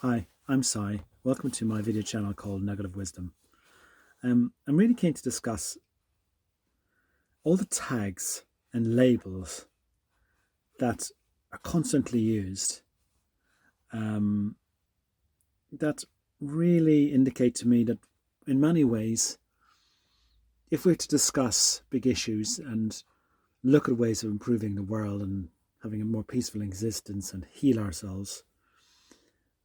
Hi, I'm Sai. Welcome to my video channel called Nugget of Wisdom. I'm really keen to discuss all the tags and labels that are constantly used that really indicate to me that in many ways, if we're to discuss big issues and look at ways of improving the world and having a more peaceful existence and heal ourselves,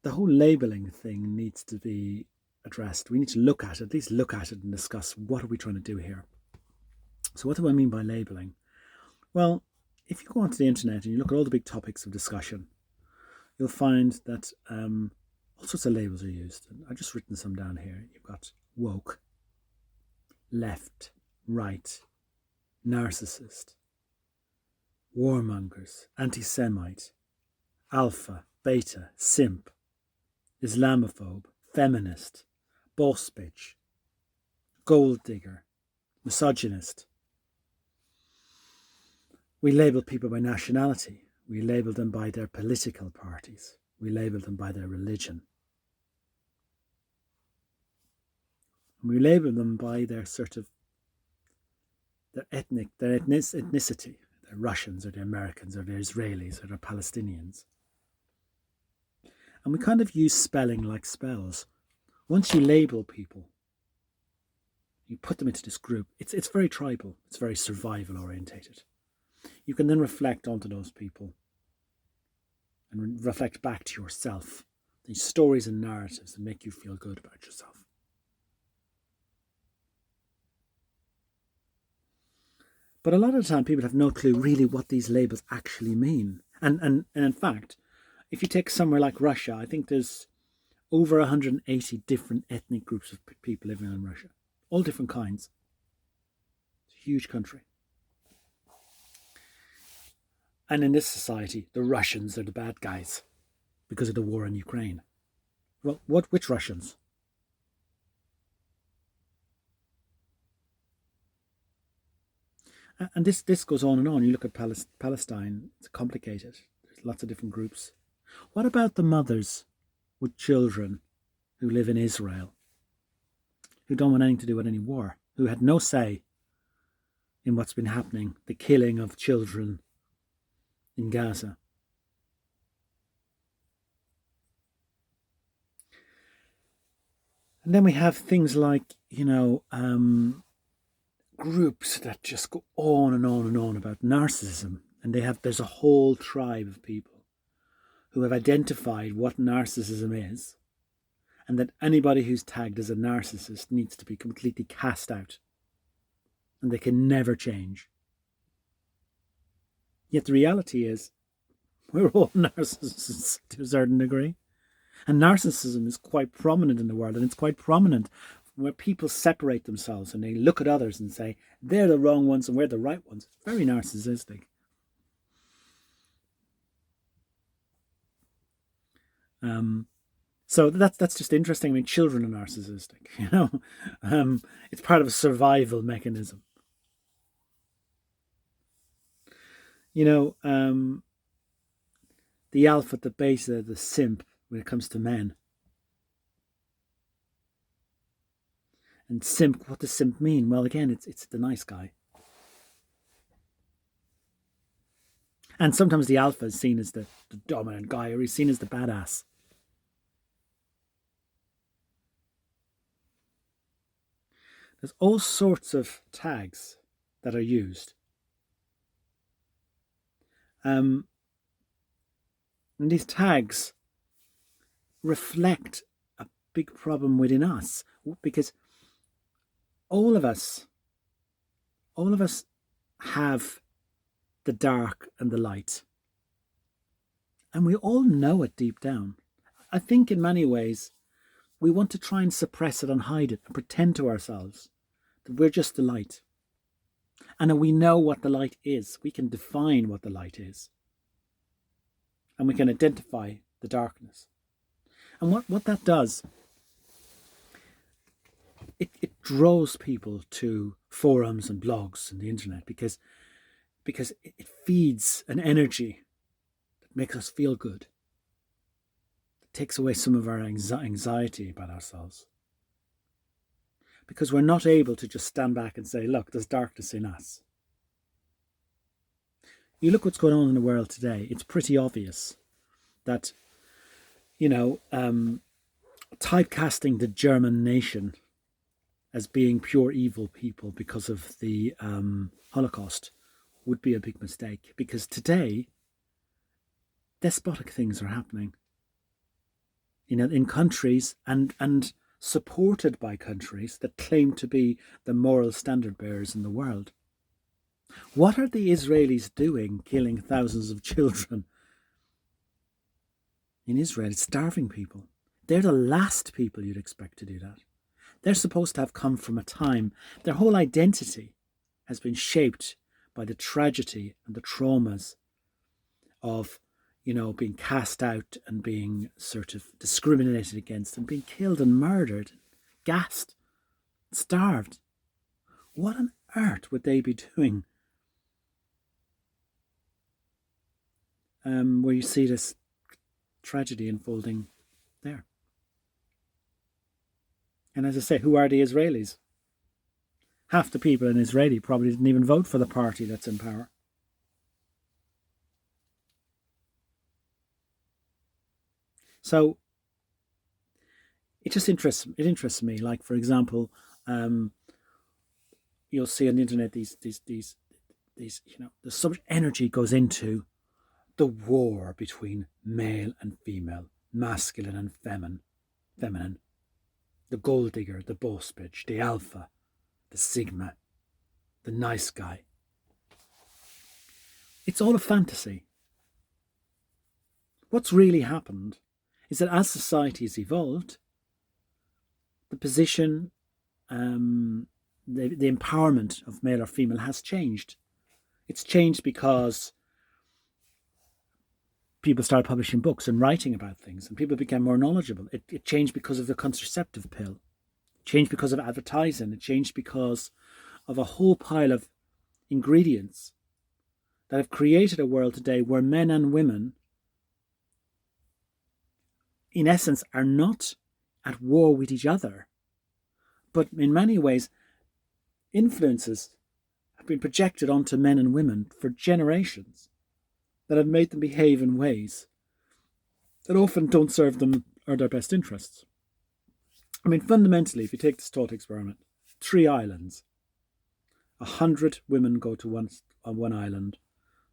the whole labeling thing needs to be addressed. We need to at least look at it and discuss what are we trying to do here. So what do I mean by labeling? Well, if you go onto the internet and you look at all the big topics of discussion, you'll find that all sorts of labels are used. And I've just written some down here. You've got woke, left, right, narcissist, warmongers, anti-Semite, alpha, beta, simp, Islamophobe, feminist, boss bitch, gold digger, misogynist. We label people by nationality. We label them by their political parties. We label them by their religion. And we label them by their ethnicity. They're Russians or they're Americans or they're Israelis or they're Palestinians. And we kind of use spelling like spells. Once you label people, you put them into this group, it's very tribal, it's very survival orientated. You can then reflect onto those people and reflect back to yourself these stories and narratives that make you feel good about yourself. But a lot of the time people have no clue really what these labels actually mean. And in fact, if you take somewhere like Russia, I think there's over 180 different ethnic groups of people living in Russia, all different kinds. It's a huge country. And in this society, the Russians are the bad guys because of the war in Ukraine. Well, which Russians? And this goes on and on. You look at Palestine, it's complicated. There's lots of different groups. What about the mothers with children who live in Israel, who don't want anything to do with any war, who had no say in what's been happening, the killing of children in Gaza? And then we have things like, groups that just go on and on and on about narcissism. And there's a whole tribe of people who have identified what narcissism is, and that anybody who's tagged as a narcissist needs to be completely cast out, and they can never change. Yet the reality is, we're all narcissists to a certain degree. And narcissism is quite prominent in the world, and it's quite prominent where people separate themselves and they look at others and say, they're the wrong ones and we're the right ones. It's very narcissistic. So that's just interesting. I mean, children are narcissistic, it's part of a survival mechanism. The alpha, the beta, the simp when it comes to men. And simp, what does simp mean? Well, again, it's the nice guy. And sometimes the alpha is seen as the dominant guy, or he's seen as the badass. There's all sorts of tags that are used. And these tags reflect a big problem within us, because all of us have the dark and the light. And we all know it deep down. I think in many ways, we want to try and suppress it and hide it and pretend to ourselves that we're just the light. And that we know what the light is. We can define what the light is. And we can identify the darkness. And what that does, it draws people to forums and blogs and the internet because it feeds an energy that makes us feel good. takes away some of our anxiety about ourselves. Because we're not able to just stand back and say, look, there's darkness in us. You look what's going on in the world today, it's pretty obvious that, typecasting the German nation as being pure evil people because of the Holocaust would be a big mistake. Because today, despotic things are happening. In countries and supported by countries that claim to be the moral standard bearers in the world. What are the Israelis doing, killing thousands of children in Israel? It's starving people. They're the last people you'd expect to do that. They're supposed to have come from a time, their whole identity has been shaped by the tragedy and the traumas of, being cast out and being sort of discriminated against and being killed and murdered, gassed, starved. What on earth would they be doing? Where you see this tragedy unfolding there. And as I say, who are the Israelis? Half the people in Israel probably didn't even vote for the party that's in power. So it interests me. Like, for example, you'll see on the internet these there's so much energy goes into the war between male and female, masculine and feminine, the gold digger, the boss bitch, the alpha, the sigma, the nice guy. It's all a fantasy. What's really happened is that as society has evolved, the position, the empowerment of male or female has changed. It's changed because people started publishing books and writing about things, and people became more knowledgeable. It changed because of the contraceptive pill. It changed because of advertising. It changed because of a whole pile of ingredients that have created a world today where men and women, in essence, are not at war with each other, but in many ways, influences have been projected onto men and women for generations that have made them behave in ways that often don't serve them or their best interests. I mean, fundamentally, if you take this thought experiment, 3 islands, 100 women go to one island,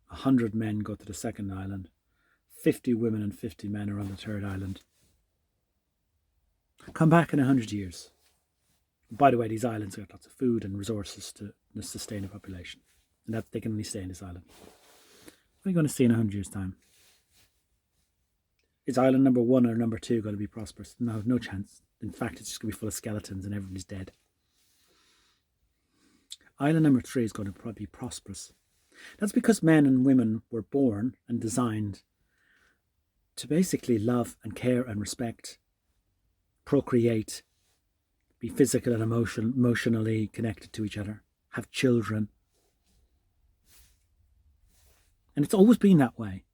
100 men go to the second island, 50 women and 50 men are on the third island. Come back in 100 years. By the way, these islands have lots of food and resources to sustain a population, and that they can only stay in this island. What are you going to see in 100 years' time? Is island number 1 or number 2 going to be prosperous? No chance. In fact, it's just going to be full of skeletons and everybody's dead. Island number 3 is going to probably be prosperous. That's because men and women were born and designed to basically love and care and respect, procreate, be physical and emotionally connected to each other, have children. And it's always been that way.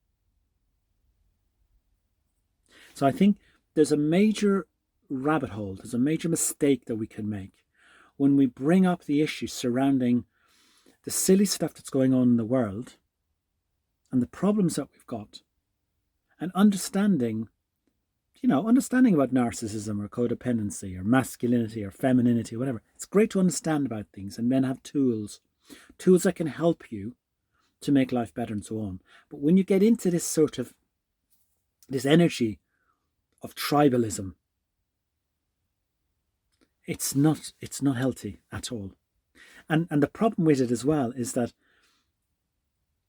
So I think there's a major rabbit hole, there's a major mistake that we can make when we bring up the issues surrounding the silly stuff that's going on in the world and the problems that we've got, and understanding about narcissism or codependency or masculinity or femininity or whatever. It's great to understand about things, and men have tools that can help you to make life better and so on. But when you get into this sort of, this energy of tribalism, it's not healthy at all. And the problem with it as well is that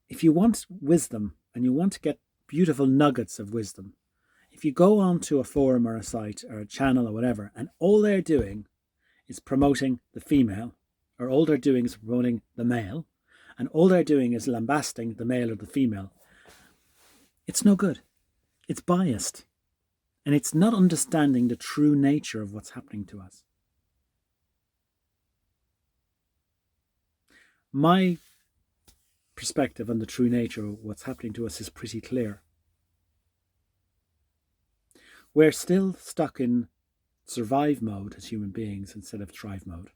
if you want wisdom and you want to get beautiful nuggets of wisdom, if you go onto a forum or a site or a channel or whatever, and all they're doing is promoting the female, or all they're doing is promoting the male, and all they're doing is lambasting the male or the female, it's no good. It's biased. And it's not understanding the true nature of what's happening to us. My perspective on the true nature of what's happening to us is pretty clear. We're still stuck in survive mode as human beings instead of thrive mode.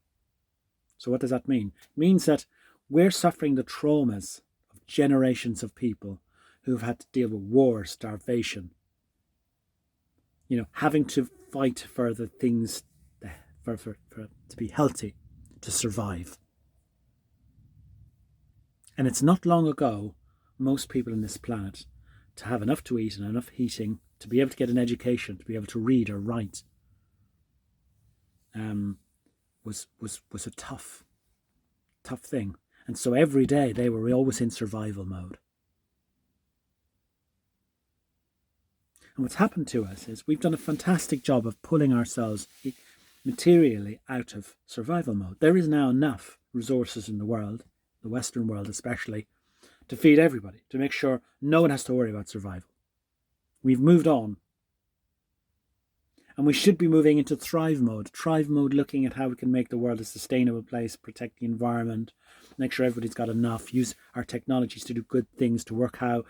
So what does that mean? It means that we're suffering the traumas of generations of people who've had to deal with war, starvation, having to fight for the things for to be healthy, to survive. And it's not long ago, most people on this planet, to have enough to eat and enough heating, to be able to get an education, to be able to read or write, was a tough thing. And so every day they were always in survival mode. And what's happened to us is we've done a fantastic job of pulling ourselves materially out of survival mode. There is now enough resources in the world, the Western world especially, to feed everybody, to make sure no one has to worry about survival. We've moved on. And we should be moving into thrive mode, looking at how we can make the world a sustainable place, protect the environment, make sure everybody's got enough, use our technologies to do good things, to work out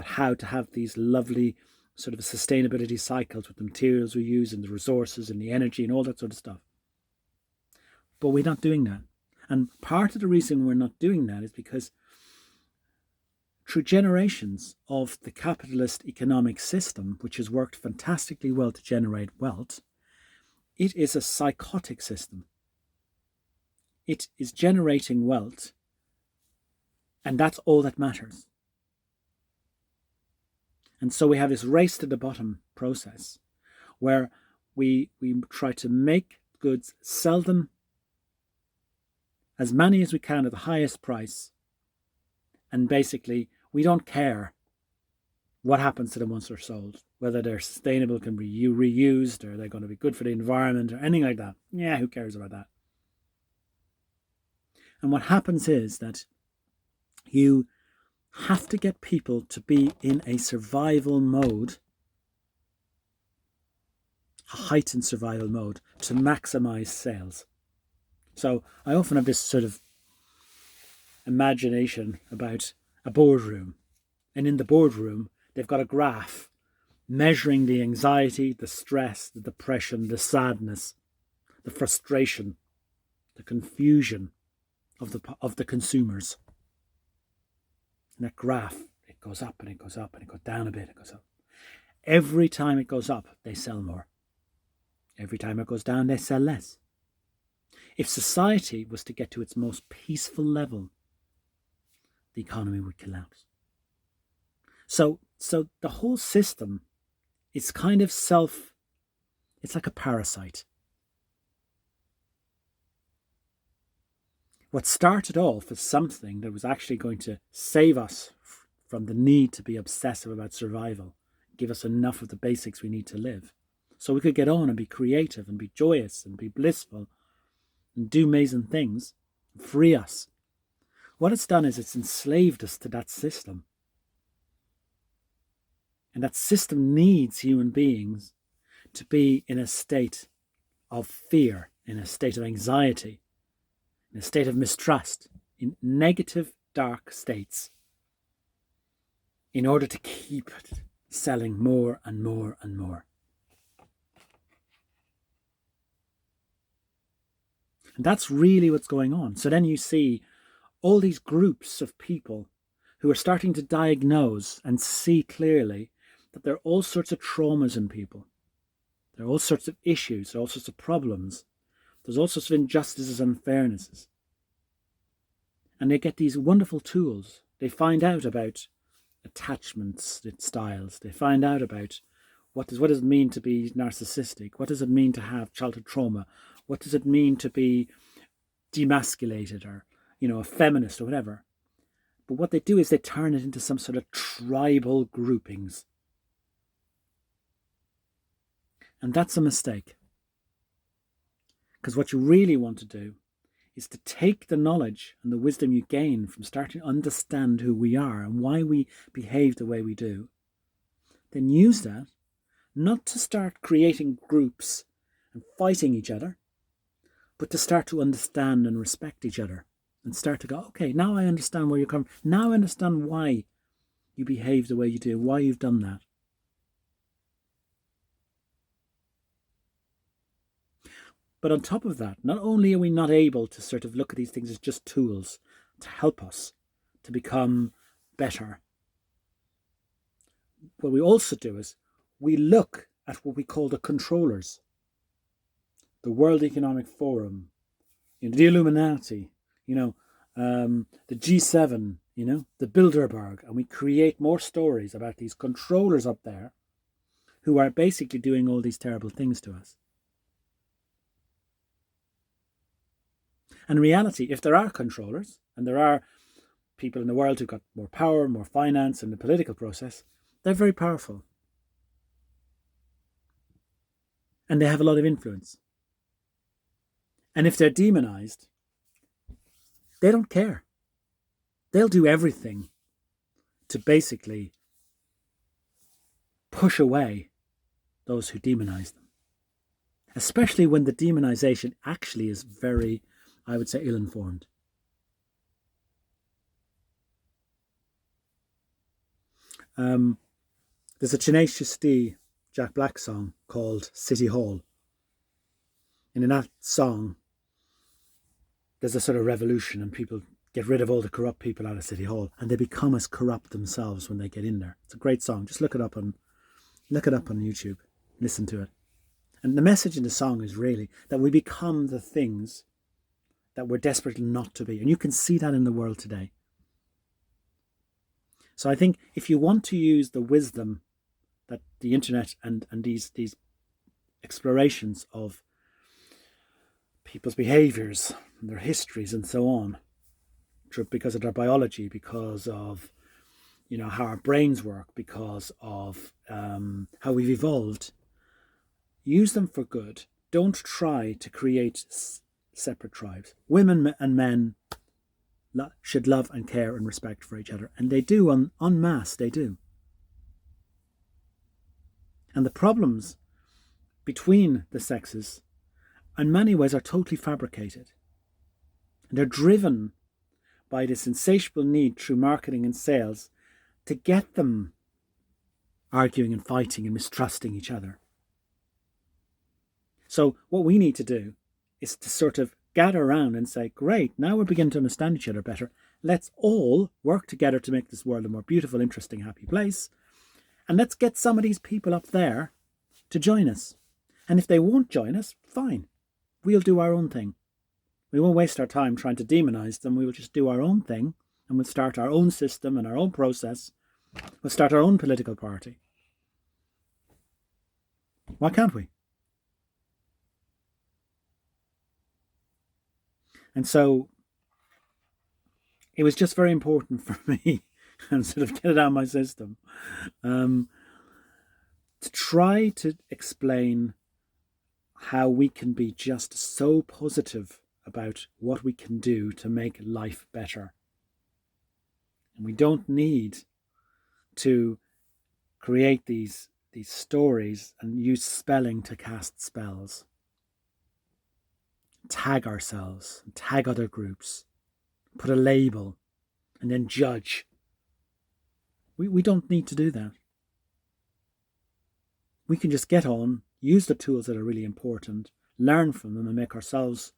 how to have these lovely sort of sustainability cycles with the materials we use and the resources and the energy and all that sort of stuff. But we're not doing that. And part of the reason we're not doing that is because through generations of the capitalist economic system, which has worked fantastically well to generate wealth, it is a psychotic system. It is generating wealth, and that's all that matters. And so we have this race to the bottom process where we try to make goods, sell them as many as we can at the highest price, and basically we don't care what happens to them once they're sold, whether they're sustainable, can be reused, or they're going to be good for the environment or anything like that. Yeah, who cares about that? And what happens is that you have to get people to be in a survival mode, a heightened survival mode, to maximize sales. So I often have this sort of imagination about a boardroom. And in the boardroom, they've got a graph measuring the anxiety, the stress, the depression, the sadness, the frustration, the confusion of the consumers. And that graph, it goes up and it goes up and it goes down a bit, it goes up. Every time it goes up, they sell more. Every time it goes down, they sell less. If society was to get to its most peaceful level, the economy would collapse. So the whole system is kind of it's like a parasite. What started off as something that was actually going to save us from the need to be obsessive about survival, give us enough of the basics we need to live, so we could get on and be creative and be joyous and be blissful and do amazing things, free us. What it's done is it's enslaved us to that system. And that system needs human beings to be in a state of fear, in a state of anxiety, in a state of mistrust, in negative, dark states, in order to keep selling more and more and more. And that's really what's going on. So then you see all these groups of people who are starting to diagnose and see clearly that there are all sorts of traumas in people. There are all sorts of issues, there are all sorts of problems. There's all sorts of injustices and unfairnesses. And they get these wonderful tools. They find out about attachments styles. They find out about what does it mean to be narcissistic? What does it mean to have childhood trauma? What does it mean to be demasculated or, a feminist or whatever? But what they do is they turn it into some sort of tribal groupings. And that's a mistake. Because what you really want to do is to take the knowledge and the wisdom you gain from starting to understand who we are and why we behave the way we do, then use that not to start creating groups and fighting each other, but to start to understand and respect each other and start to go, okay, now I understand where you're coming from. Now I understand why you behave the way you do, why you've done that. But on top of that, not only are we not able to sort of look at these things as just tools to help us to become better, what we also do is we look at what we call the controllers, the World Economic Forum, the Illuminati, the G7, the Bilderberg, and we create more stories about these controllers up there who are basically doing all these terrible things to us. And in reality, if there are controllers, and there are people in the world who've got more power, more finance in the political process, they're very powerful. And they have a lot of influence. And if they're demonized, they don't care. They'll do everything to basically push away those who demonize them. Especially when the demonization actually is very, I would say, ill-informed. There's a Tenacious D, Jack Black song called City Hall. And in that song, there's a sort of revolution and people get rid of all the corrupt people out of City Hall and they become as corrupt themselves when they get in there. It's a great song. Just look it up on YouTube. Listen to it. And the message in the song is really that we become the things that we're desperate not to be. And you can see that in the world today. So I think if you want to use the wisdom that the internet and these explorations of people's behaviours and their histories and so on, because of their biology, because of how our brains work, because of how we've evolved, use them for good. Don't try to create separate tribes. Women and men should love and care and respect for each other, and they do en masse. They do. And the problems between the sexes in many ways are totally fabricated, and they're driven by this insatiable need through marketing and sales to get them arguing and fighting and mistrusting each other. So what we need to do is to sort of gather around and say, great, now we're beginning to understand each other better. Let's all work together to make this world a more beautiful, interesting, happy place. And let's get some of these people up there to join us. And if they won't join us, fine. We'll do our own thing. We won't waste our time trying to demonize them. We will just do our own thing and we'll start our own system and our own process. We'll start our own political party. Why can't we? And so it was just very important for me and sort of get it out of my system to try to explain how we can be just so positive about what we can do to make life better. And we don't need to create these stories and use spelling to cast spells. Tag ourselves, tag other groups, put a label, and then judge. We don't need to do that. We can just get on, use the tools that are really important, learn from them, and make ourselves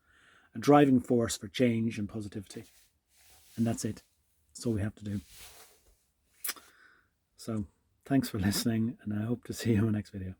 a driving force for change and positivity. And that's it. That's all we have to do. So, thanks for listening, and I hope to see you in the next video.